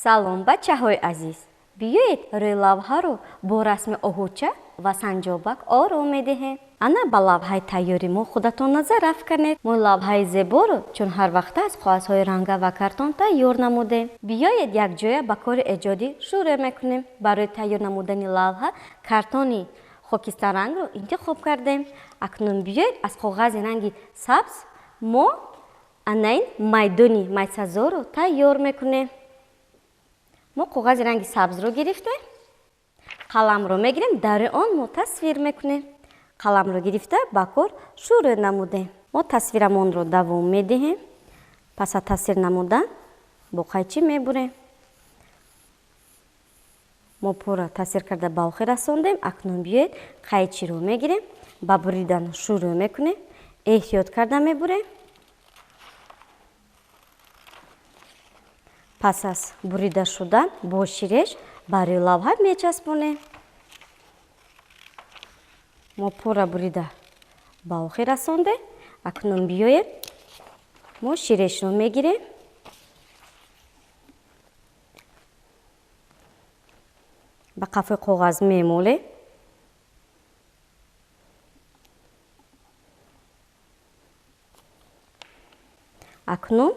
Салом, бачаҳои азиз. Биёед рӯи лавҳаро бо расми оҳуча ва санҷобак ором медиҳем. Ана ба лавҳаи тайёри мо худатон назар афканед. Мо лавҳаи зеборо чун ҳар вақта аз қоғазҳои ранга ва картон тайёр намудем. Биёед якҷоя ба кори эҷодӣ шурӯъ мекунем. Барои тайёр намудани лавҳа картони хокистарангро интихоб кардем. Акнун биёед аз қоғази ранги сабз мо анаин майдони майсазоро тайёр мекунем. мо қоғази ранги сабзро гирифта қаламро мегирем, дари он мо тасвир мекунем. қаламро гирифта ба кор шурӯъ намудем. мо тасвирамонро давом медиҳем. пас аз тасвир намудан бо қайчи мебурем. мо пурра тасвир карда ба охир расондем. акнун биёед қайчиро мегирем, ба буридан шурӯъ мекунем, эҳтиёт карда мебурем. пас аз бурида шудан бо ширеш ба рӯи лавҳа мечаспонем. мо пурра бурида ба охир расондем. акнун биёед мо ширешро мегирем. ба қафои қоғаз мемолем. акнун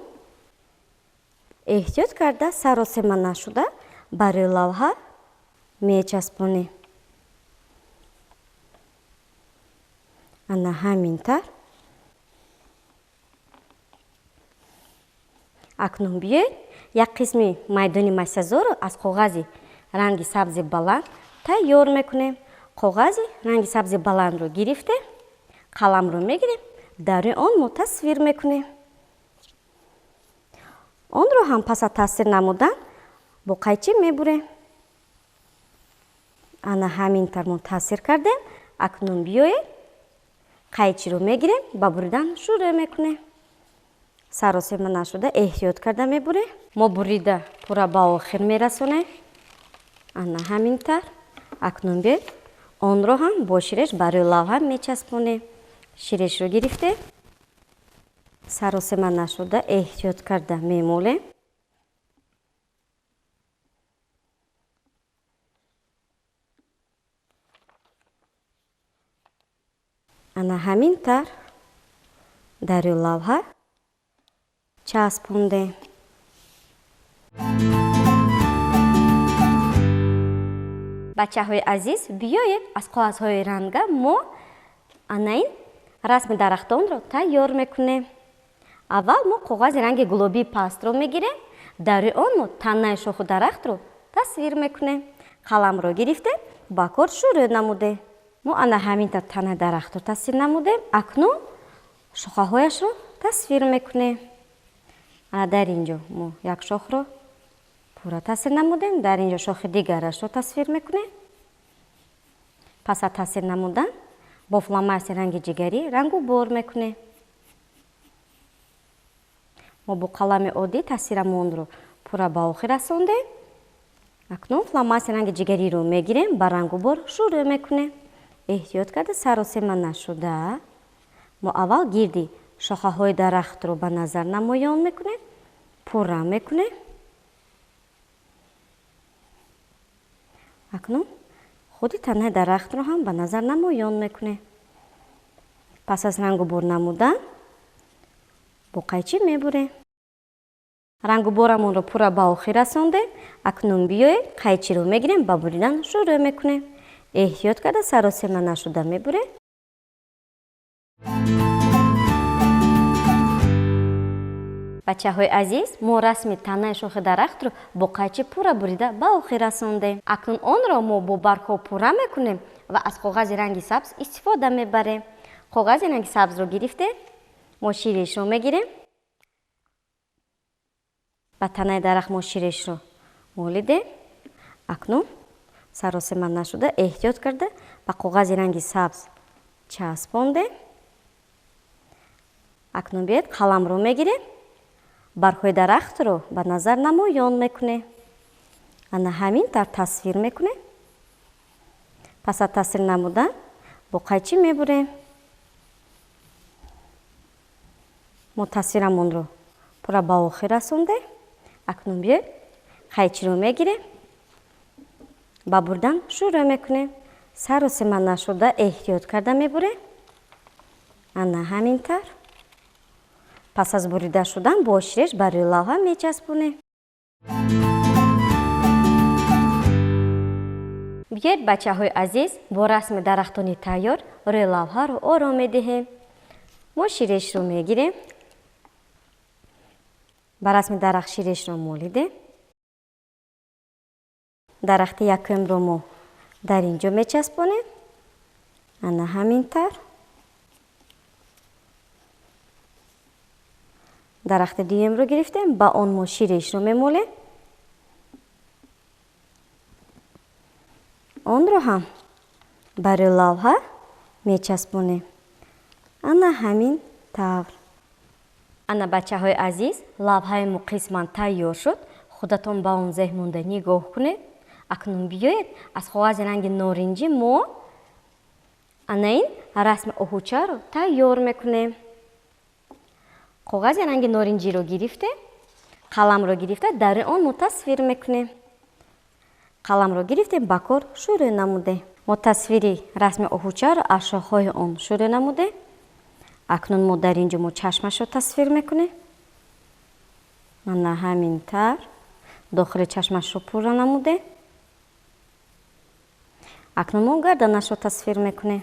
эҳтиёт карда саросема нашуда ба рӯи лавҳа мечаспонем. ана ҳамин тар. акнун биёед як қисми майдони майсазоро аз қоғази ранги сабзи баланд тайёр мекунем. қоғази ранги сабзи баландро гирифте қаламро мегирем, дар рӯи он мо тасвир мекунем. онро ҳам пас аз тасвир намудан бо қайчи мебурем. ана ҳамин тар мо тасвир кардем. акнун биёед қайчиро мегирем, ба буридан шурӯъ мекунем. саросема нашуда эҳтиёт карда мебурем. мо бурида пурра ба охир мерасонем. ана ҳамин тар. акнун биёед онро ҳам бо ширеш ба рӯи лавҳа мечаспонем. ширешро гирифте саросема нашуда эҳтиёт карда мемолем. ана ҳамин тар дар рӯи лавҳа часпондем. бачаҳои азиз, биёед аз қоғазҳои ранга мо анаин расми дарахтонро тайёр мекунем. аввал мо қоғази ранги гулобии пастро мегирем, дар рӯи он мо танаи шоху дарахтро тасвир мекунем. қаламро гирифте ба кор шурӯъ намудем. мо ана ҳамин тар танаи дарахтро тасвир намудем. акнун шохаҳояшро тасвир мекунем. ана дар инҷо мо як шохро пурра тасвир намудем, дар инҷо шохи дигарашро тасвир мекунем. пас аз тасвир намудан бо фломастери ранги ҷигарӣ рангубор мекунем. мо бо қалами оддӣ тасвирамонро пурра ба охир расондем. акнун фломастери ранги ҷигариро мегирем, ба рангубор шурӯъ мекунем. эҳтиёт карда саросема нашуда мо аввал гирди шохаҳои дарахтро ба назар намоён мекунем, пурра мекунем. акнун худи танаи дарахтро ҳам ба назар намоён мекунем. пас аз рангубор намудан бо қайчи мебурем. рангуборамонро пурра ба охир расондем. акнун биёед қайчиро мегирем, ба буридан шурӯъ мекунем. эҳтиёт карда саросема нашуда мебурем. бачаҳои азиз, мо расми танаи шохи дарахтро бо қайчи пурра бурида ба охир расондем. акнун онро мо бо баргҳо пурра мекунем ва аз қоғази ранги сабз истифода мебарем. қоғази ранги сабзро гирифте мо ширешро мегирем. ба танаи дарахт мо ширешро молидем. акнун саросема нашуда эҳтиёт карда ба қоғази ранги сабз часпондем. акнун биёед қаламро мегирем, баргҳои дарахтро ба назар намоён мекунем. ана ҳамин тар тасвир мекунем. пас аз тасвир намудан бо қайчи мебурем. мо тасвирамонро пурра ба охир расондем. акнун биёед қайчиро мегире, ба бурдан шурӯъ мекуне. Сару сима нашуда эҳтиёт карда мебуре. Ана ҳамин тавр. Пас аз бурида шудан бо ширеш ба рӯи лавҳа мечаспоне. Биёед бачаҳои азиз, бо расми дарахтони тайёр рӯи лавҳаро ором медиҳем. Мо ширешро мегирем. Ба расми дарахт ширешро молиде. дарахти якумро мо дар ин ҷо мечаспонем. Ана ҳамин тавр. дарахти дуюмро гирифтем, ба он мо ширешро мемолем. онро ҳам ба рӯи лавҳа мечаспонем. ана ҳамин тавр. ана бачаҳои азиз, лавҳаи мо қисман тайёр шуд. худатон ба он зеҳмонда нигоҳ кунед. акнун биёед аз коғази ранги норинҷӣ мо ана ин расми оҳучаро тайёр мекунем. коғази ранги норинҷиро гирифте, қаламро гирифта дар он мо тасвир мекунем. қаламро гирифтем, ба кор шурӯъ намудем. мо тасвири расми оҳучаро аз шохҳои он шурӯъ намудем. акнун мо дар ин ҷо мо чашмашро тасвир мекунем. ана ҳамин тавр. дохили чашмашро пурра намудем. акнун мо гарданашро тасвир мекунем.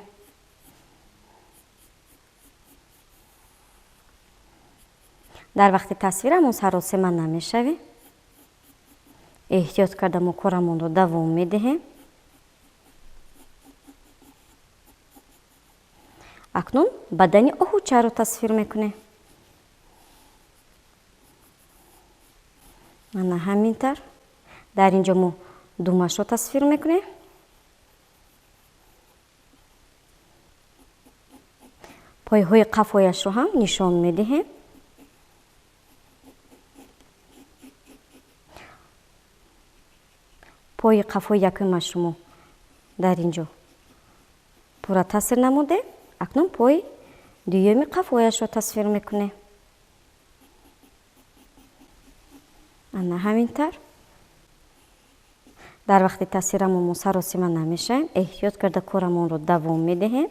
дар вақти тасвирамон саросима намешавем. эҳтиёт карда мо корамонро давом медиҳем. акнун бадани оҳучаро тасвир мекунем. ана ҳамин тавр. дар ин ҷо мо думашро тасвир мекунем. пойҳои қафояшро ҳам нишон медиҳем. пои қафои якумашро мо дар ин ҷо пурра тасвир намудем. акнун пои дуюми қафояшро тасвир мекунем. ана ҳамин тавр. дар вақти тасвирамон мо саросима намешавем. эҳтиёт карда корамонро давом медиҳем.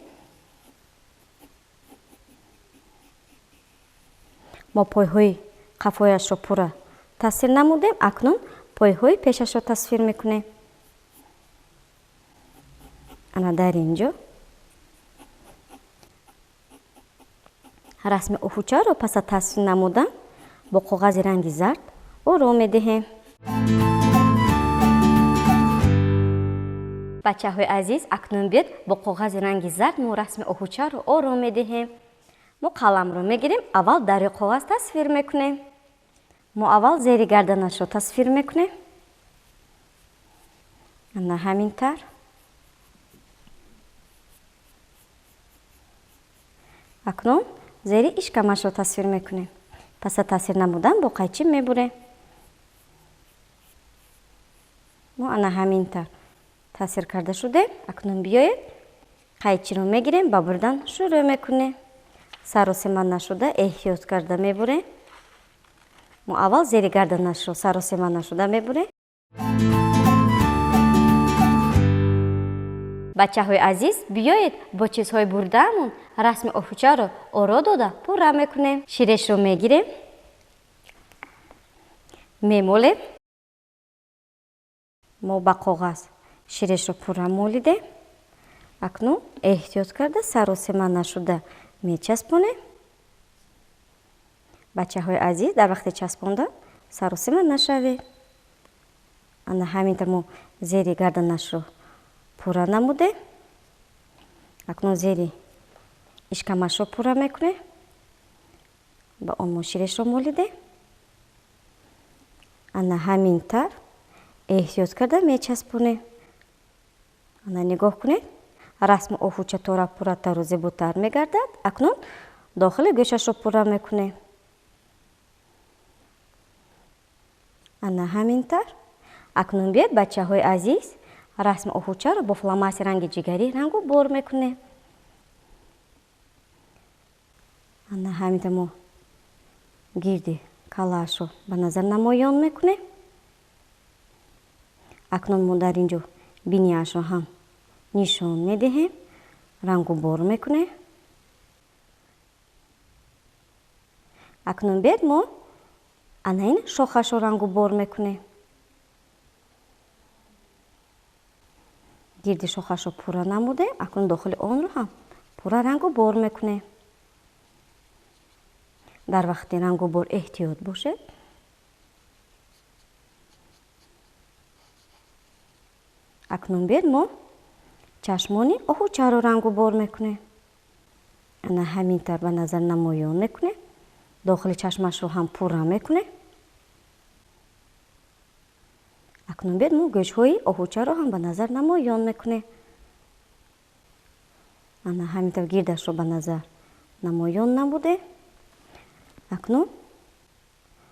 мо пойҳои қафояшро пурра тасвир намудем. акнун пойҳои пешашро тасвир мекунем. ана дар ин ҷо расми оҳучаро пас аз тасвир намудан бо коғази ранги зард ором медиҳем. бачаҳои азиз, акнун биёед бо коғази ранги зард мо расми оҳучаро ором медиҳем. мо қаламро мегирем, аввал дар рӯи коғаз тасвир мекунем. мо аввал зери гарданашро тасвир мекунем. ана ҳамин тавр. акнун зери ишкамашро тасвир мекунем. пас аз тасвир намудан бо қайчи мебурем. мо ана ҳамин тавр тасвир карда шудем. акнун биёед қайчиро мегирем, ба бурдан шурӯъ мекунем. саросима нашуда эҳтиёт карда мебурем. мо аввал зери гарданашро саросима нашуда мебурем. бачаҳои азиз, биёед бо чизҳои бурдаамон расми оҳучаро оро дода пурра мекунем. ширешро мегирем, мемолем. мо ба коғаз ширешро пурра молидем. акнун эҳтиёт карда саросима нашуда мечаспонем. бачаҳои азиз, дар вақти часпондан саросима нашавед. ана ҳамин тавр мо зери гарданашро пурра намудем. акнун зери ишкамашро пурра мекунем. ба он мо ширешро молидем. ана ҳамин тавр эҳтиёт карда мечаспонем. ана нигоҳ кунед, расми оҳуча тора пурратару зебутар мегардад. акнун дохили гӯшашро пурра мекунем. ана ҳамин тавр. акнун биёед бачаҳои азиз, расми оҳучаро бо фломастери ранги ҷигарӣ рангу бор мекунем. ана ҳамин тавр мо гирди калаашро ба назар намоён мекунем. акнун мо дар инҷо биниашро ҳам нишон медиҳем, рангу бор мекунем. акнун бед мо ана ин шохашро рангу бор мекунем. гирди шохашро пурра намудем, акнун дохили онро ҳам пурра рангу бор мекунем. дар вақти рангу бор эҳтиёт бошед. акнун бед мо чашмони оҳучаро рангу бор мекунем. ана ҳамин тавр ба назар намоён мекунем. дохили чашмашро ҳам пурра мекунем. акнун бед мо гӯшҳои оҳучаро ҳам ба назар намоён мекунем. ана ҳамин тавр гирдашро ба назар намоён намудем. акнун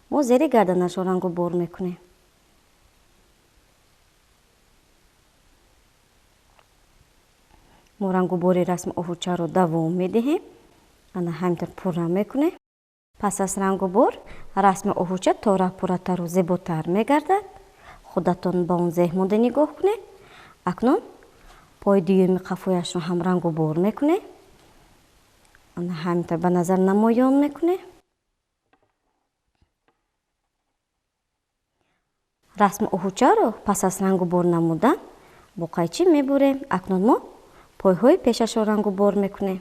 мо зери гарданашро рангу бор мекунем. мо рангу бори расми оҳучаро давом медиҳем. ана ҳамин тавр пурра мекунем. пас аз рангу бор расми оҳуча тора пурратару зеботар мегардад. худатон ба он зеҳмонда нигоҳ кунед. акнун пои дуюми қафояшро ҳам рангу бор мекунем. ана ҳамин тавр ба назар намоён мекунем. расми оҳучаро пас аз рангу бор намудан бо қайчи мебурем. акнун мо пойҳои пешашро рангу бор мекунем.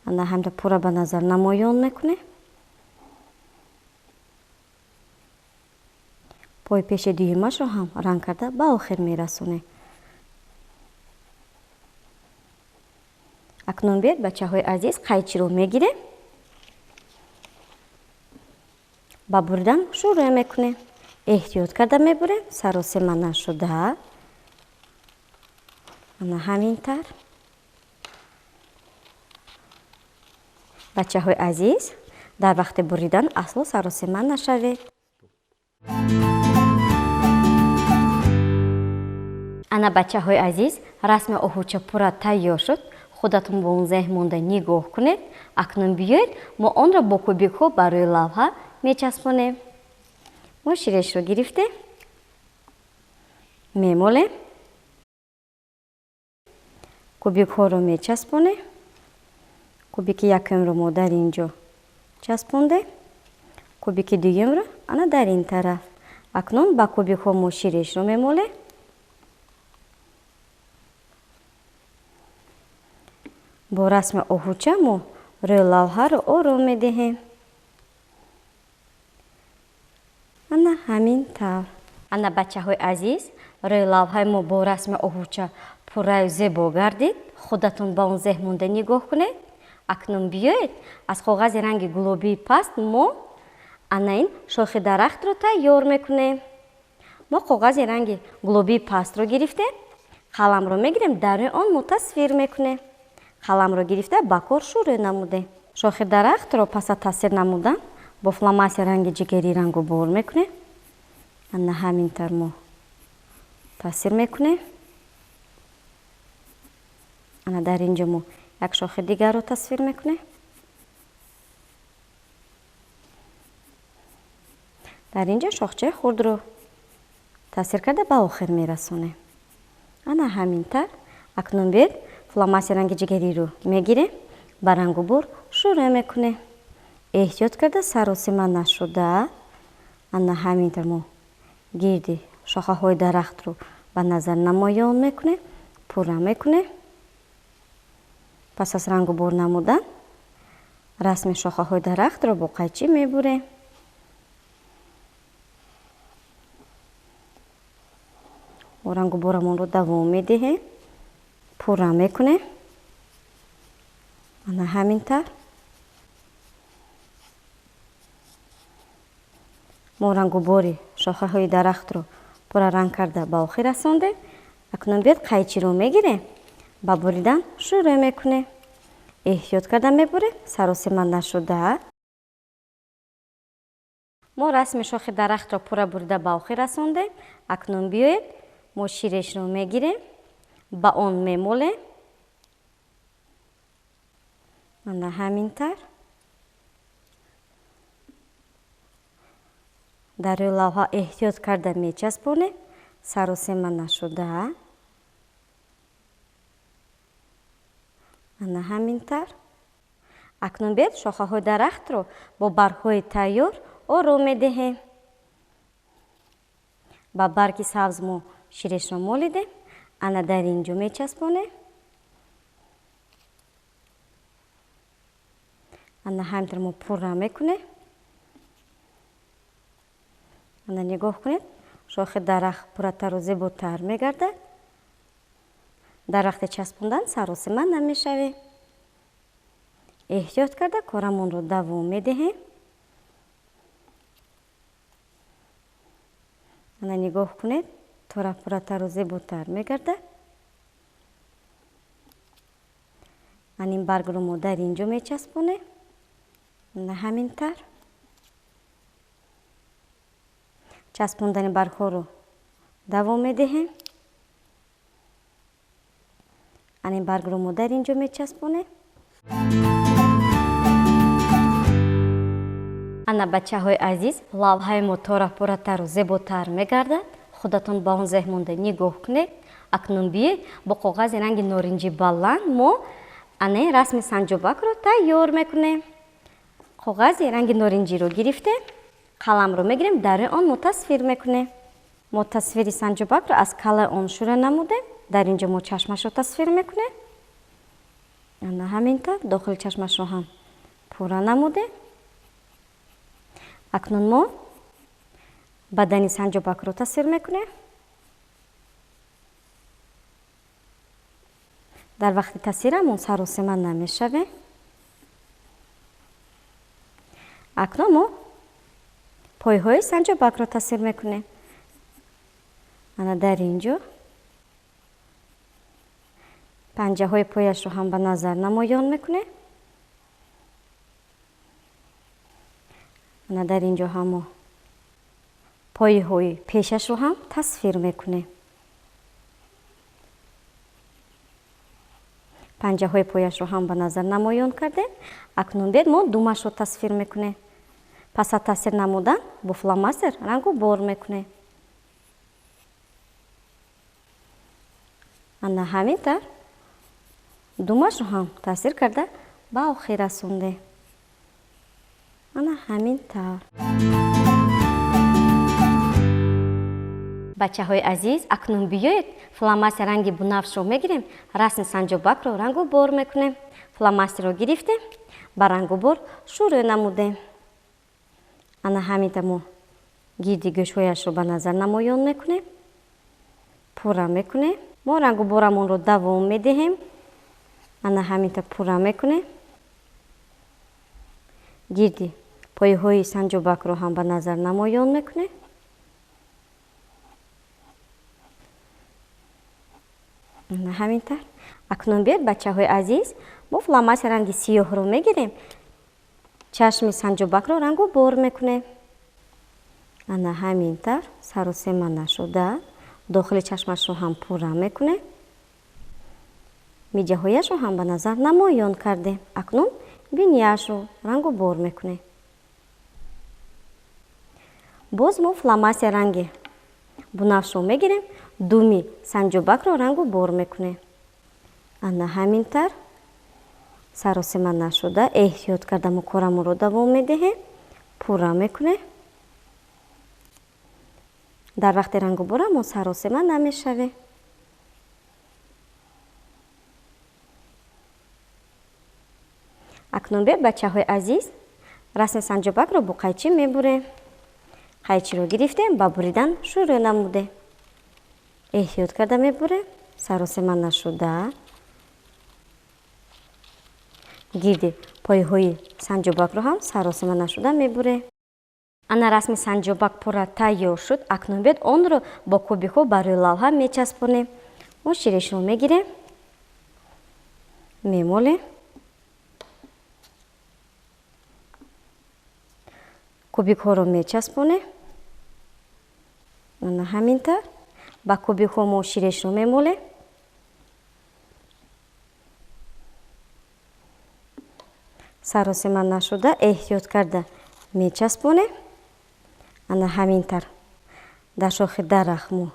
ана ҳамин тавр пурра ба назар намоён мекунем. пои пеши дуюмашро ҳам ранг карда ба охир мерасонем. акнун бед бачаҳои азиз қайчиро мегирем. ба буридан шурӯъ мекунем. эҳтиёт карда мебурем, саросема нашуда. ана ҳамин тавр. бачаҳои азиз, дар вақти буридан асло саросема нашавед. ана бачаҳои азиз, расми оҳуча пурра тайёр шуд. худатон бо он зеҳмонда нигоҳ кунед. акнун биёед мо онро бо кубикҳо ба рӯи лавҳа мечаспонем. мо ширешро гирифтем, мемолем, кубикҳоро мечаспонем. кубики якумро мо дар инҷо часпондем. кубики дуюмро ана дар ин тараф. акнун ба кубикҳо мо ширешро мемолем. бо расми оҳуча мо рӯи лавҳаро ором медиҳем. ана ҳамин тавр. ана бачаҳои азиз, рӯи лавҳаи мо бо расми оҳуча пурраю зебо гардид. худатон ба он зеҳмонда нигоҳ кунед. акнун биёед аз коғази ранги гулобии паст мо ана ин шохи дарахтро тайёр мекунем. мо коғази ранги гулобии пастро гирифтем. қаламро мегирем, дар рӯи он мо тасвир мекунем. қаламро гирифта ба кор шурӯъ намудем. шохи дарахтро пас аз тасвир намудан бо фломастер ранги ҷигарӣ рангу бор мекунем. ана ҳамин тавр мо тасвир мекунем. ана дар инҷо мо як шохи дигарро тасвир мекунем. дар инҷо шохчаи хурдро тасвир карда ба охир мерасонем. ана ҳамин тавр. акнун бед фломастер ранги ҷигариро мегирем, ба рангу бор шурӯъ мекунем. эҳтиёт карда саросима нашуда. ана ҳамин тавр мо гирди шохаҳои дарахтро ба назар намоён мекунем, пурра мекунем. пас аз рангу бор намудан расми шохаҳои дарахтро бо қайчи мебурем. мо рангу борамонро давом медиҳем, пурра мекунем. ана ҳамин тавр. мо рангу бори шохаҳои дарахтро пурра ранг карда ба охир расондем. акнун бед қайчиро мегирем, ба буридан шурӯъ мекунем. эҳтиёт карда мебурем, саросима нашуда. мо расми шохи дарахтро пурра бурида ба охир расондем. акнун биёед мо ширешро мегирем, ба он мемолем. ана ҳамин тавр. дар рӯи лавҳа эҳтиёт карда мечаспонем. саросема нашуда. ана ҳамин тавр. акнун биёед шохаҳои дарахтро бо баргҳои тайёр ором медиҳем. ба барги сабз мо ширешро молидем. ана дар ин ҷо мечаспонем. ана ҳаминтар мо пурра мекунем. ана нигоҳ кунед, шохи дарахт пурратару зеботар мегардад. дар вақти часпондан саросима намешавем. эҳтиёт карда корамонро давом медиҳем. ана нигоҳ кунед, тора пурратару зеботар мегардад. ана ин баргро мо дар ин ҷо мечаспонем. ана ҳамин тавр. часпондани баргҳоро давом медиҳем. ана ин баргро мо дар ин ҷо мечаспонем. ана бачаҳои азиз, лавҳаи мо тора пурратару зеботар мегардад. худатон ба он зеҳ монда нигоҳ кунед. акнун биёед бо коғази ранги норинҷи баланд мо анаи расми санҷобакро тайёр мекунем. коғази ранги норинҷиро гирифтем, қаламро мегирем, дар он мо тасвир мекунем. мо тасвири санҷобакро аз калаи он шура намудем. дар ин ҷо мо чашмашро тасвир мекунем. ана ҳамин тавр дохили чашмашро ҳам пурра намудем. акнун мо бадани санҷобакро тасвир мекунем. дар вақти тасвирамон саросима намешавем. акнун мо пойҳои санҷобакро тасвир мекунем. ана дар ин ҷо панҷаҳои пояшро ҳам ба назар намоён мекунем. ана дар ин ҷо ҳам мо пойҳои пешашро ҳам тасвир мекунем. панҷаҳои пояшро ҳам ба назар намоён кардем. акнун биёед мо думашро тасвир мекунем. пас аз тасвир намудан бо фломастер рангу бор мекунем. ана ҳамин тавр думашро ҳам тасвир карда ба охир расондем. ана ҳамин тавр. бачаҳои азиз, акнун биёед фломастер ранги бунафшро мегирем, расми санҷобакро рангу бор мекунем. фломастерро гирифтем, ба рангу бор шурӯъ намудем. ана ҳаминта мо гирди гӯшҳояшро ба назар намоён мекунем. пурра мекунем. мо рангу борамонро давом медиҳем. ана ҳаминта пурра мекунем. гирди пойҳои санҷобакро ҳам ба назар намоён мекунем. ана ҳамин тавр. акнун биёед бачаҳои азиз, мо фломастер ранги сиёҳро мегирем, чашми санҷобакро рангу бор мекунем. ана ҳамин тавр саросема нашуда, дохили чашмашро ҳам пурра мекунем. миҷаҳояшро ҳам ба назар намоён кардем. акнун бинияшро рангу бор мекунем. боз мо фломастер ранги бунафшро мегирем, думи санҷобакро рангу бор мекунем. ана ҳамин тавр саросима нашуда, эҳтиёт карда мо корамонро давом медиҳем. пурра мекунем. дар вақти рангу борамон саросима намешавем. акнун биёед бачаҳои азиз, расми санҷобакро бо қайчи мебурем. қайчиро гирифтем, ба буридан шурӯъ намудем. эҳтиёт карда мебурем, саросима нашуда. гирди пойҳои санҷобакро ҳам саросима нашуда мебурем. ана расми санҷобак пурра тайёр шуд. акнун биёед онро бо кубикҳо ба рӯи лавҳа мечаспонем. мо ширешро мегирем, мемолем. кубикҳоро мечаспонем. ана ҳамин тавр. ба кубикҳо мо ширешро мемолем. саросима нашуда, эҳтиёт карда мечаспонем. ана ҳамин тавр дар шохи дарахт мо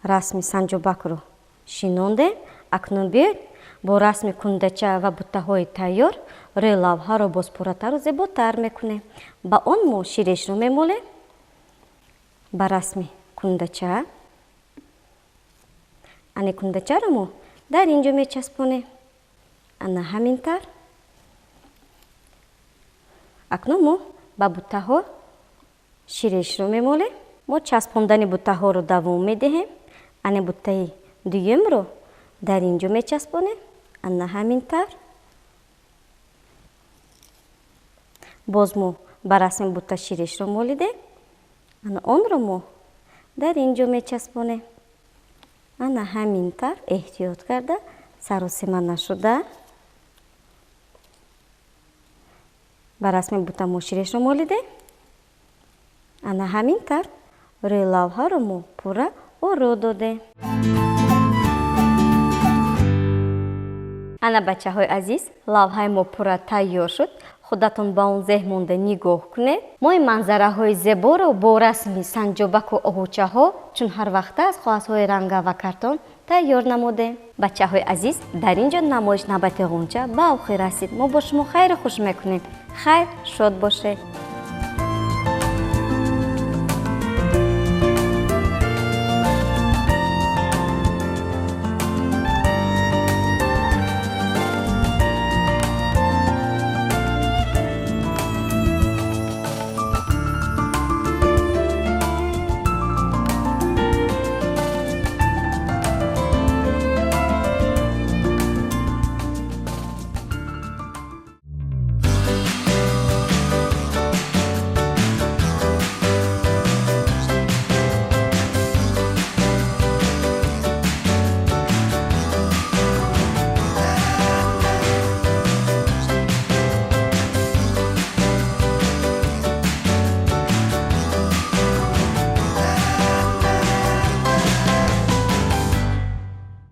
расми санҷобакро шинондем. Акнун биёед бо расми кундача ва буттаҳои тайёр рӯи лавҳаро боз пурратару зеботар мекунем. Ба он мо ширешро мемолем. Ба расми кундача ани кундачаро мо дар инҷо мечаспонем. Ана ҳамин тар. Акнун мо ба буттаҳо ширешро мемолем. Мо часпондани буттаҳоро давом медиҳем. Ани буттаи дуюмро дар инҷо мечаспонем. Ана ҳамин тар. Боз мо ба расми бутта ширешро молидем. Ана онро мо дар инҷо мечаспонем. Ана ҳамин тар. Эҳтиёт карда саросима нашуда. Ба расми бутта мо ширешро молидем. Ана ҳамин тар. Рӯи лавҳаро мо пурра оро додем. Ана бачаҳои азиз, лавҳаи мо пурра тайёр шуд. Худатон ба он зеҳ монда нигоҳ кунед. Мо ин манзараҳои зеборо бо расми санҷобаку оҳучаҳо чун ҳар вақта аз қоғазҳои ранга ва картон тайёр намудем. Бачаҳои азиз, дар ин ҷо намоиш навбати ғунча ба охир расид. Мо бо шумо хайри хуш мекунем. Хайр, шод бошед.